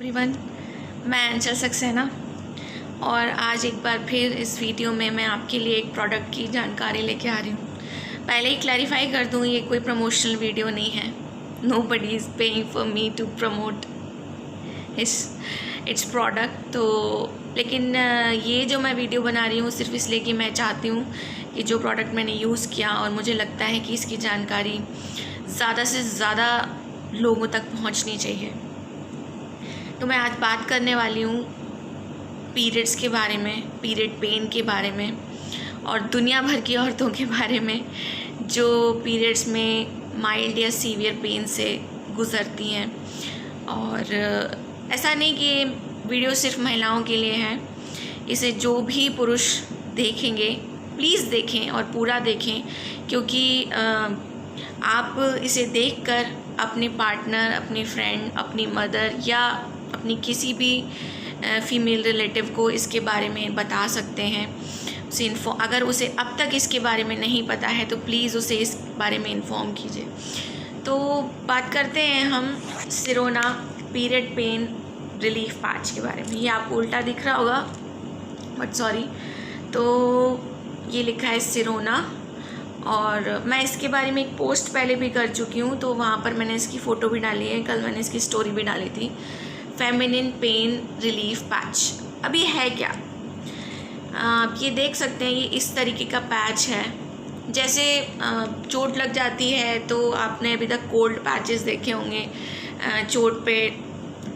Everyone, मैं अंचल सक्सेना और आज एक बार फिर इस वीडियो में मैं आपके लिए एक प्रोडक्ट की जानकारी लेके आ रही हूँ। पहले ही क्लैरिफाई कर दूँ, ये कोई प्रमोशनल वीडियो नहीं है। Nobody is paying for me to promote its product. तो लेकिन ये जो मैं वीडियो बना रही हूँ सिर्फ इसलिए कि मैं चाहती हूँ कि जो प्रोडक्ट मैंने यूज़ किया और मुझे लगता है कि इसकी जानकारी ज़्यादा से ज़्यादा लोगों तक पहुँचनी चाहिए। तो मैं आज बात करने वाली हूँ पीरियड्स के बारे में, पीरियड पेन के बारे में और दुनिया भर की औरतों के बारे में जो पीरियड्स में माइल्ड या सीवियर पेन से गुज़रती हैं। और ऐसा नहीं कि वीडियो सिर्फ महिलाओं के लिए है, इसे जो भी पुरुष देखेंगे प्लीज़ देखें और पूरा देखें, क्योंकि आप इसे देखकर अपने पार्टनर, अपनी फ्रेंड, अपनी मदर या अपनी किसी भी फ़ीमेल रिलेटिव को इसके बारे में बता सकते हैं। उसे अगर उसे अब तक इसके बारे में नहीं पता है तो प्लीज़ उसे इस बारे में इन्फॉर्म कीजिए। तो बात करते हैं हम सिरोना पीरियड पेन रिलीफ पैच के बारे में। ये आपको उल्टा दिख रहा होगा बट सॉरी, तो ये लिखा है सिरोना और मैं इसके बारे में एक पोस्ट पहले भी कर चुकी हूँ, तो वहाँ पर मैंने इसकी फ़ोटो भी डाली है। कल मैंने इसकी स्टोरी भी डाली थी। Feminine pain relief patch. अब ये है क्या, आप ये देख सकते हैं। ये इस तरीके का पैच है। जैसे चोट लग जाती है तो आपने अभी तक कोल्ड पैचेस देखे होंगे चोट पे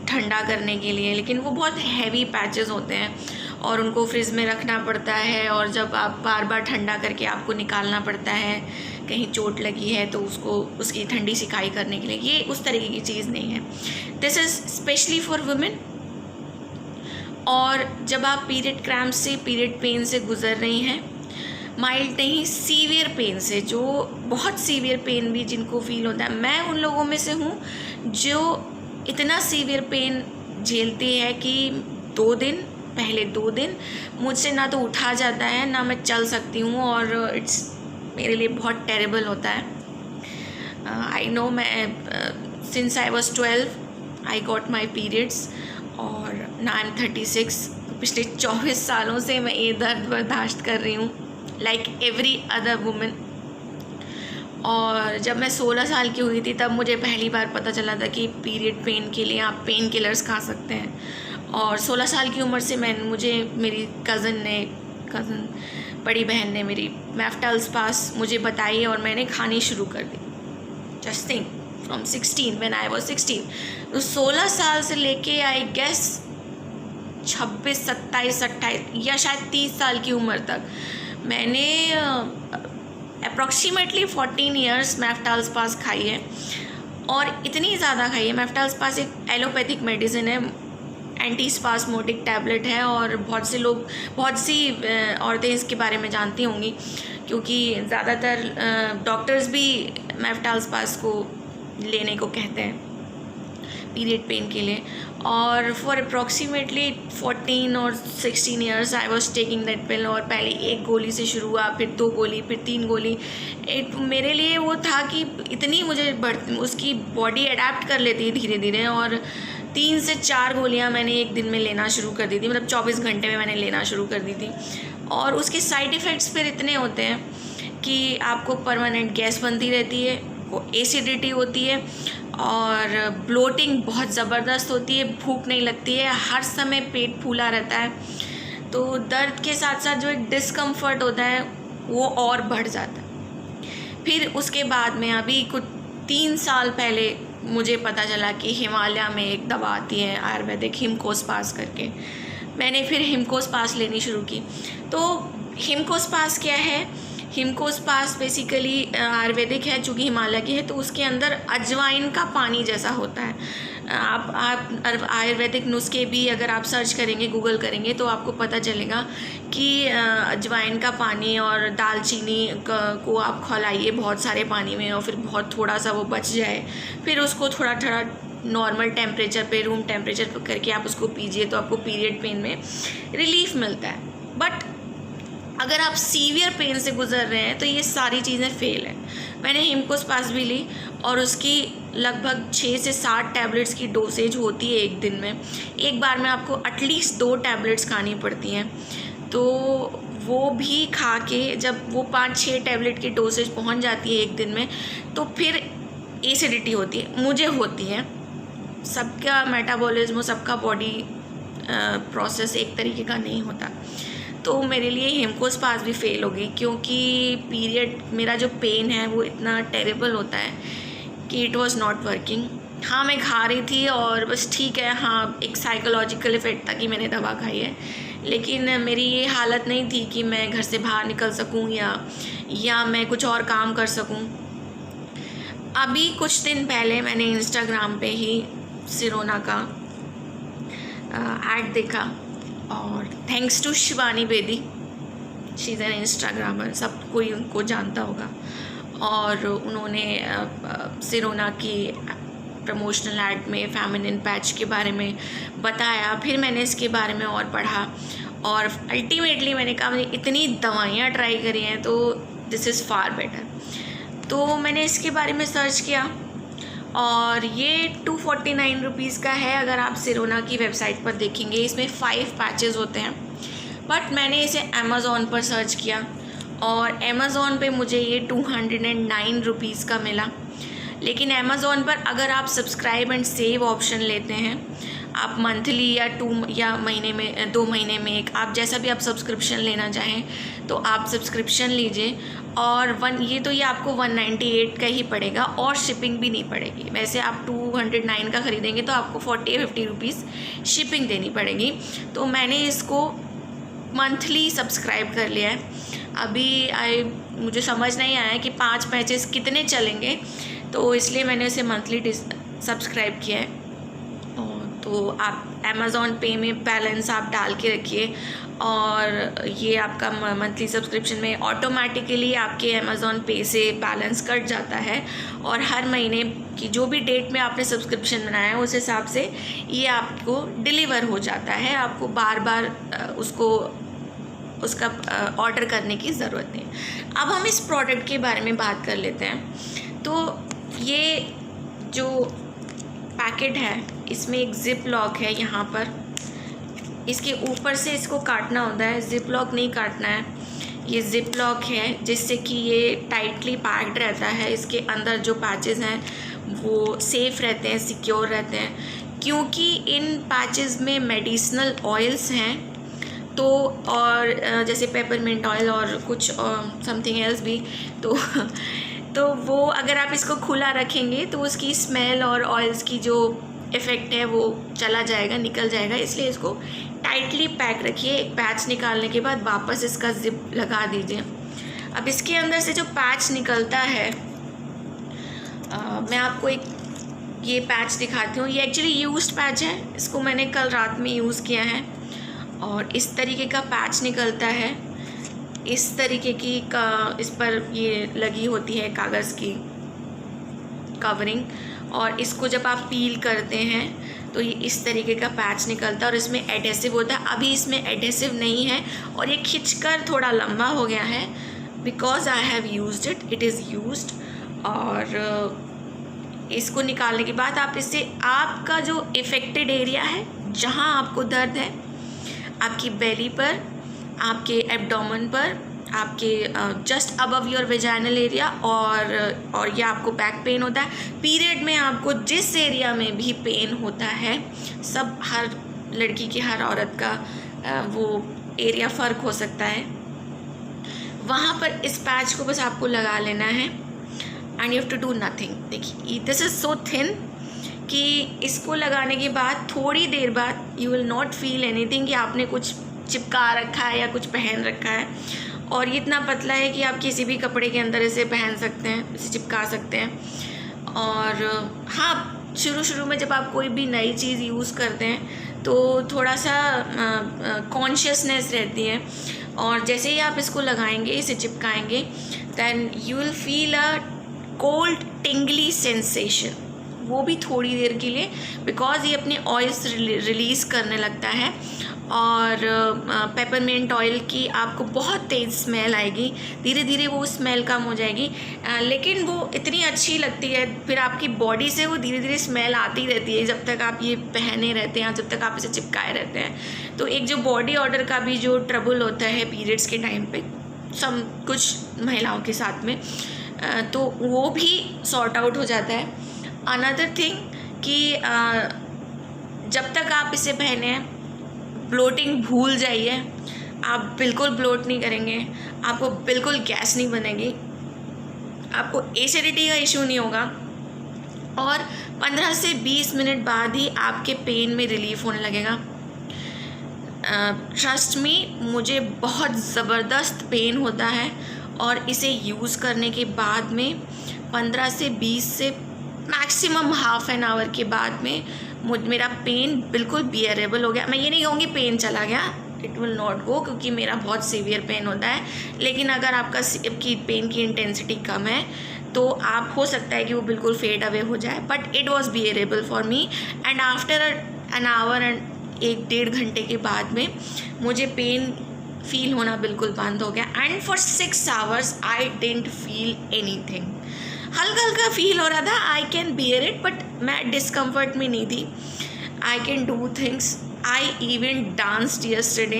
ठंडा करने के लिए, लेकिन वो बहुत हैवी पैचेस होते हैं और उनको फ्रिज में रखना पड़ता है और जब आप बार बार ठंडा करके आपको निकालना पड़ता है, कहीं चोट लगी है तो उसकी ठंडी सिकाई करने के लिए। ये उस तरीके की चीज़ नहीं है। This is specially for women. और जब आप पीरियड क्रैम्प से, पीरियड पेन से गुज़र रही हैं, माइल्ड नहीं सीवियर पेन से, जो बहुत सीवियर पेन भी जिनको फील होता है, मैं उन लोगों में से हूँ जो इतना सीवियर पेन झेलती है कि 2 दिन मुझसे ना तो उठा जाता है ना मैं चल सकती हूँ और इट्स मेरे लिए बहुत टेरेबल होता है। आई नो, मैं since I was 12 I got my periods और नाउ आई एम 36। पिछले 24 सालों से मैं ये दर्द बर्दाश्त कर रही हूँ लाइक एवरी अदर वुमेन। और जब मैं 16 साल की हुई थी तब मुझे पहली बार पता चला था कि पीरियड पेन के लिए आप पेन किलर्स खा सकते हैं। और 16 साल की उम्र से मेरी कज़न बड़ी बहन ने मेरी मेफ्टाल्सपास मुझे बताई और मैंने खानी शुरू कर दी। Just think, from 16 when I was 16। तो 16 साल से लेके आई गेस 26, 27, 28 या शायद 30 साल की उम्र तक मैंने अप्रॉक्सीमेटली 14 ईयर्स मेफ्टाल्सपास खाई है। और इतनी ज़्यादा खाई है। मेफ्टाल्सपास एक एलोपैथिक मेडिसिन है, एंटी स्पास्मोटिक टैबलेट है और बहुत सी औरतें इसके बारे में जानती होंगी, क्योंकि ज़्यादातर डॉक्टर्स भी मेफ्टाल्सपास को लेने को कहते हैं पीरियड पेन के लिए। और फॉर अप्रॉक्सीमेटली 14 और 16 years I was taking that pill. और पहले 1 गोली से शुरू हुआ, फिर 2 गोली, फिर 3 गोली। मेरे लिए वो था कि इतनी मुझे उसकी बॉडी अडेप्ट कर लेती है धीरे धीरे, और 3 से 4 गोलियां मैंने एक दिन में लेना शुरू कर दी थी, मतलब 24 घंटे में मैंने लेना शुरू कर दी थी। और उसके साइड इफ़ेक्ट्स फिर इतने होते हैं कि आपको परमानेंट गैस बनती रहती है, को एसिडिटी होती है और ब्लोटिंग बहुत ज़बरदस्त होती है, भूख नहीं लगती है, हर समय पेट फूला रहता है। तो दर्द के साथ साथ जो एक डिस्कम्फर्ट होता है वो और बढ़ जाता है। फिर उसके बाद में अभी कुछ 3 साल पहले मुझे पता चला कि हिमालय में एक दवा आती है आयुर्वेदिक, हिमकोस्पास करके। मैंने फिर हिमकोस्पास लेनी शुरू की। तो हिमकोस्पास क्या है? हिमकोस्पास बेसिकली आयुर्वेदिक है, चूँकि हिमालय की है तो उसके अंदर अजवाइन का पानी जैसा होता है। आप आयुर्वेदिक नुस्खे भी अगर आप सर्च करेंगे, गूगल करेंगे, तो आपको पता चलेगा कि अजवाइन का पानी और दालचीनी को आप खौलाइए बहुत सारे पानी में और फिर बहुत थोड़ा सा वो बच जाए, फिर उसको थोड़ा नॉर्मल टेम्परेचर पे, रूम टेम्परेचर पे करके आप उसको पीजिए तो आपको पीरियड पेन में रिलीफ मिलता है। बट अगर आप सीवियर पेन से गुजर रहे हैं तो ये सारी चीज़ें फेल हैं। मैंने हिमकोस्पास भी ली और उसकी लगभग 6 से 7 टैबलेट्स की डोसेज होती है एक दिन में। एक बार में आपको एटलीस्ट 2 टैबलेट्स खानी पड़ती हैं। तो वो भी खा के जब वो 5-6 टैबलेट की डोसेज पहुंच जाती है एक दिन में, तो फिर एसिडिटी होती है, मुझे होती है। सबका मेटाबॉलिज्म, सबका बॉडी प्रोसेस एक तरीके का नहीं होता। तो मेरे लिए हेमकोस्पास भी फेल हो गई, क्योंकि पीरियड मेरा जो पेन है वो इतना टेरेबल होता है कि इट वाज नॉट वर्किंग। हाँ, मैं खा रही थी और बस ठीक है, हाँ एक साइकोलॉजिकल इफ़ेक्ट था कि मैंने दवा खाई है, लेकिन मेरी ये हालत नहीं थी कि मैं घर से बाहर निकल सकूं या मैं कुछ और काम कर सकूं। अभी कुछ दिन पहले मैंने इंस्टाग्राम पे ही सिरोना का ऐड देखा, और thanks to Shivani Bedi, she is an instagrammer, सब कोई उनको जानता होगा, और उन्होंने सिरोना की प्रमोशनल ऐड में फेमिनिन पैच के बारे में बताया। फिर मैंने इसके बारे में और पढ़ा, और अल्टीमेटली मैंने कहा मैंने इतनी दवाइयाँ ट्राई करी हैं तो दिस इज़ फार बेटर। तो मैंने इसके बारे में सर्च किया, और ये 249 रुपीज़ का है। अगर आप सिरोना की वेबसाइट पर देखेंगे इसमें 5 पैचेस होते हैं, बट मैंने इसे अमेज़ॉन पर सर्च किया और अमेज़ॉन पे मुझे ये 209 रुपीज़ का मिला। लेकिन अमेज़ॉन पर अगर आप सब्सक्राइब एंड सेव ऑप्शन लेते हैं, आप मंथली या 2 महीने में एक, आप जैसा भी आप सब्सक्रिप्शन लेना चाहें तो आप सब्सक्रिप्शन लीजिए, और ये आपको 198 का ही पड़ेगा, और शिपिंग भी नहीं पड़ेगी। वैसे आप 209 का ख़रीदेंगे तो आपको 40-50 रुपीज़ शिपिंग देनी पड़ेगी। तो मैंने इसको मंथली सब्सक्राइब कर लिया है। अभी मुझे समझ नहीं आया कि 5 पैचेस कितने चलेंगे, तो इसलिए मैंने उसे मंथली सब्सक्राइब किया है। तो आप अमेज़ॉन पे में बैलेंस आप डाल के रखिए, और ये आपका मंथली सब्सक्रिप्शन में ऑटोमेटिकली आपके अमेज़ॉन पे से बैलेंस कट जाता है, और हर महीने की जो भी डेट में आपने सब्सक्रिप्शन बनाया है उस हिसाब से ये आपको डिलीवर हो जाता है। आपको बार बार उसका ऑर्डर करने की ज़रूरत नहीं। अब हम इस प्रोडक्ट के बारे में बात कर लेते हैं। तो ये जो पैकेट है इसमें एक जिप लॉक है, यहाँ पर इसके ऊपर से इसको काटना होता है, जिप लॉक नहीं काटना है। ये जिप लॉक है जिससे कि ये टाइटली पैक्ड रहता है। इसके अंदर जो पैचेस हैं वो सेफ़ रहते हैं, सिक्योर रहते हैं, क्योंकि इन पैचेस में मेडिसिनल ऑयल्स हैं। तो और जैसे पेपरमिंट ऑयल और कुछ समथिंग एल्स भी, तो वो अगर आप इसको खुला रखेंगे तो उसकी स्मेल और ऑयल्स की जो इफ़ेक्ट है वो चला जाएगा, निकल जाएगा। इसलिए इसको टाइटली पैक रखिए। एक पैच निकालने के बाद वापस इसका जिप लगा दीजिए। अब इसके अंदर से जो पैच निकलता है, मैं आपको एक ये पैच दिखाती हूँ। ये एक्चुअली यूज्ड पैच है, इसको मैंने कल रात में यूज़ किया है, और इस तरीके का पैच निकलता है। इस तरीके की इस पर ये लगी होती है कागज़ की कवरिंग, और इसको जब आप पील करते हैं तो ये इस तरीके का पैच निकलता है, और इसमें एडहेसिव होता है। अभी इसमें एडहेसिव नहीं है, और ये खिंचकर थोड़ा लंबा हो गया है, because I have used it, it is used. और इसको निकालने के बाद आप इससे आपका जो इफ़ेक्टेड एरिया है, जहाँ आपको दर्द है, आपकी बेली पर, आपके एब्डोमेन पर, आपके just above your vaginal area, और ये आपको बैक पेन होता है। पीरियड में आपको जिस एरिया में भी पेन होता है, सब हर लड़की की, हर औरत का वो एरिया फ़र्क हो सकता है, वहाँ पर इस पैच को बस आपको लगा लेना है, and you have to do nothing. देखिए दिस इज़ सो थिन कि इसको लगाने के बाद थोड़ी देर बाद you will not feel anything कि आपने कुछ चिपका रखा है या कुछ पहन रखा है। और ये इतना पतला है कि आप किसी भी कपड़े के अंदर इसे पहन सकते हैं, इसे चिपका सकते हैं। और हाँ, शुरू में जब आप कोई भी नई चीज़ यूज़ करते हैं तो थोड़ा सा कॉन्शियसनेस रहती है, और जैसे ही आप इसको लगाएंगे, इसे चिपकाएंगे, then you will feel a cold tingly sensation. वो भी थोड़ी देर के लिए, बिकॉज़ ये अपने ऑयल्स रिलीज़ करने लगता है। और पेपरमिंट ऑयल की आपको बहुत तेज़ स्मेल आएगी, धीरे धीरे वो स्मेल कम हो जाएगी, लेकिन वो इतनी अच्छी लगती है, फिर आपकी बॉडी से वो धीरे धीरे स्मेल आती रहती है जब तक आप ये पहने रहते हैं, जब तक आप इसे चिपकाए रहते हैं। तो एक जो बॉडी ऑर्डर का भी जो ट्रबल होता है पीरियड्स के टाइम पे सब कुछ महिलाओं के साथ में, तो वो भी सॉर्ट आउट हो जाता है। अनदर थिंग कि जब तक आप इसे पहने हैं ब्लोटिंग भूल जाइए, आप बिल्कुल ब्लोट नहीं करेंगे, आपको बिल्कुल गैस नहीं बनेगी, आपको एसिडिटी का इशू नहीं होगा, और 15 से 20 मिनट बाद ही आपके पेन में रिलीफ होने लगेगा। ट्रस्ट मी, मुझे बहुत ज़बरदस्त पेन होता है और इसे यूज़ करने के बाद में 15 से 20 से मैक्सिमम हाफ एन आवर के बाद में मेरा पेन बिल्कुल बियरेबल हो गया। मैं ये नहीं कहूँगी पेन चला गया, इट विल नॉट गो, क्योंकि मेरा बहुत सीवियर पेन होता है, लेकिन अगर आपकी पेन की इंटेंसिटी कम है तो आप हो सकता है कि वो बिल्कुल फेड अवे हो जाए, but it was bearable for me. And after an hour and 1-1.5 घंटे के बाद में मुझे पेन फील होना बिल्कुल बंद हो गया। And for 6 hours I didn't feel anything. हल्का हल्का फील हो रहा था, I can bear it, but मैं डिस्कम्फर्ट में नहीं थी। I can do things, I even danced yesterday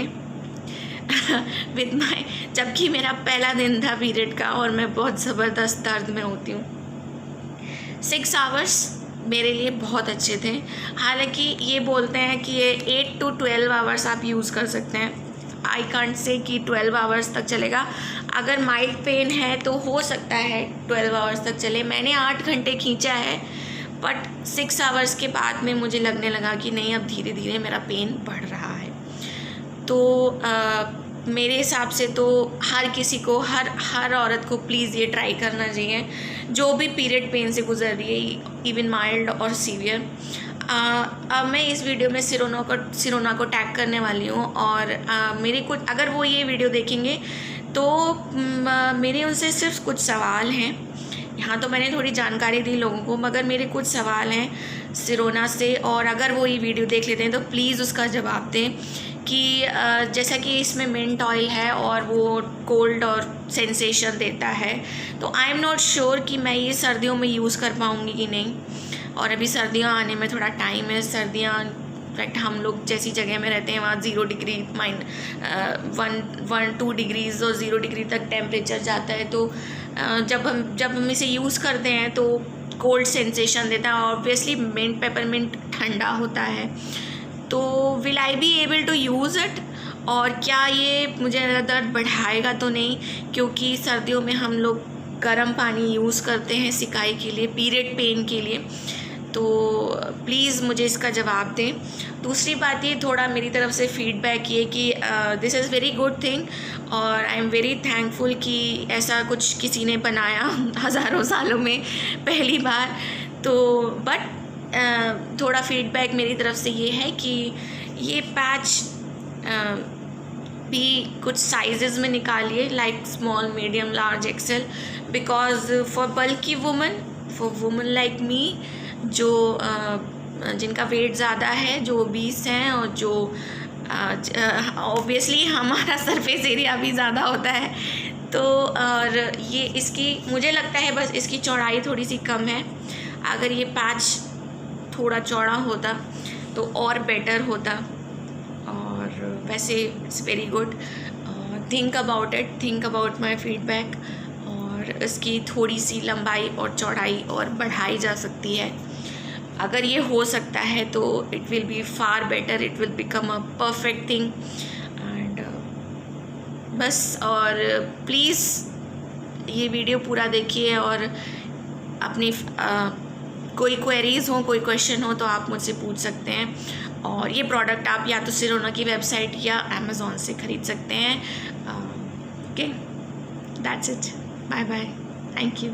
with my, जबकि मेरा पहला दिन था पीरियड का और मैं बहुत ज़बरदस्त दर्द में होती हूँ। 6 आवर्स मेरे लिए बहुत अच्छे थे। हालांकि ये बोलते हैं कि ये 8 to 12 आवर्स आप यूज़ कर सकते हैं। आई कांट से कि 12 आवर्स तक चलेगा। अगर माइल्ड पेन है तो हो सकता है 12 आवर्स तक चले। मैंने 8 घंटे खींचा है, बट 6 आवर्स के बाद में मुझे लगने लगा कि नहीं, अब धीरे धीरे मेरा पेन बढ़ रहा है। तो मेरे हिसाब से तो हर किसी को, हर औरत को प्लीज़ ये ट्राई करना चाहिए जो भी पीरियड पेन से गुजर रही है, इवन माइल्ड और सीवियर। अब मैं इस वीडियो में सिरोना को टैग करने वाली हूँ, और मेरे कुछ, अगर वो ये वीडियो देखेंगे तो मेरे उनसे सिर्फ कुछ सवाल हैं। यहाँ तो मैंने थोड़ी जानकारी दी लोगों को, मगर मेरे कुछ सवाल हैं सिरोना से, और अगर वो ये वीडियो देख लेते हैं तो प्लीज़ उसका जवाब दें कि जैसा कि इसमें मिंट ऑयल है और वो कोल्ड और सेंसेशन देता है, तो आई एम नॉट श्योर कि मैं ये सर्दियों में यूज़ कर पाऊँगी कि नहीं। और अभी सर्दियाँ आने में थोड़ा टाइम है। सर्दियाँ इनफैक्ट हम लोग जैसी जगह में रहते हैं वहाँ 0 डिग्री, 1-2 डिग्रीज़ और 0 डिग्री तक टेम्परेचर जाता है। तो जब हम इसे यूज़ करते हैं तो कोल्ड सेंसेशन देता है। ऑब्वियसली मिंट, पेपरमिंट ठंडा होता है, तो will I be able to use it, और क्या ये मुझे दर्द बढ़ाएगा तो नहीं, क्योंकि सर्दियों में हम लोग गर्म पानी यूज़ करते हैं सिकाई के लिए, पीरियड पेन के लिए। तो प्लीज़ मुझे इसका जवाब दें। दूसरी बात ये, थोड़ा मेरी तरफ से फीडबैक ये कि this is very good thing, और आई एम वेरी थैंकफुल कि ऐसा कुछ किसी ने बनाया हज़ारों सालों में पहली बार। तो बट थोड़ा फीडबैक मेरी तरफ से ये है कि ये पैच भी कुछ साइजेस में निकालिए, like small, medium, large, XL, because for bulky woman, for woman like me, जो जिनका वेट ज़्यादा है, जो ओबीस हैं, और जो ऑब्वियसली हमारा सरफेस एरिया भी ज़्यादा होता है, तो और ये इसकी मुझे लगता है बस इसकी चौड़ाई थोड़ी सी कम है। अगर ये पैच थोड़ा चौड़ा होता तो और बेटर होता, और वैसे it's very good. Think about it, think about my feedback, और इसकी थोड़ी सी लंबाई और चौड़ाई और बढ़ाई जा सकती है। अगर ये हो सकता है तो it will be far better, it will become a perfect thing. And बस, और प्लीज़ ये वीडियो पूरा देखिए, और अपनी कोई क्वेरीज़ हो, कोई क्वेश्चन हो तो आप मुझसे पूछ सकते हैं। और ये प्रोडक्ट आप या तो सिरोना की वेबसाइट या अमेज़ॉन से ख़रीद सकते हैं। Okay, that's it, bye bye, thank you.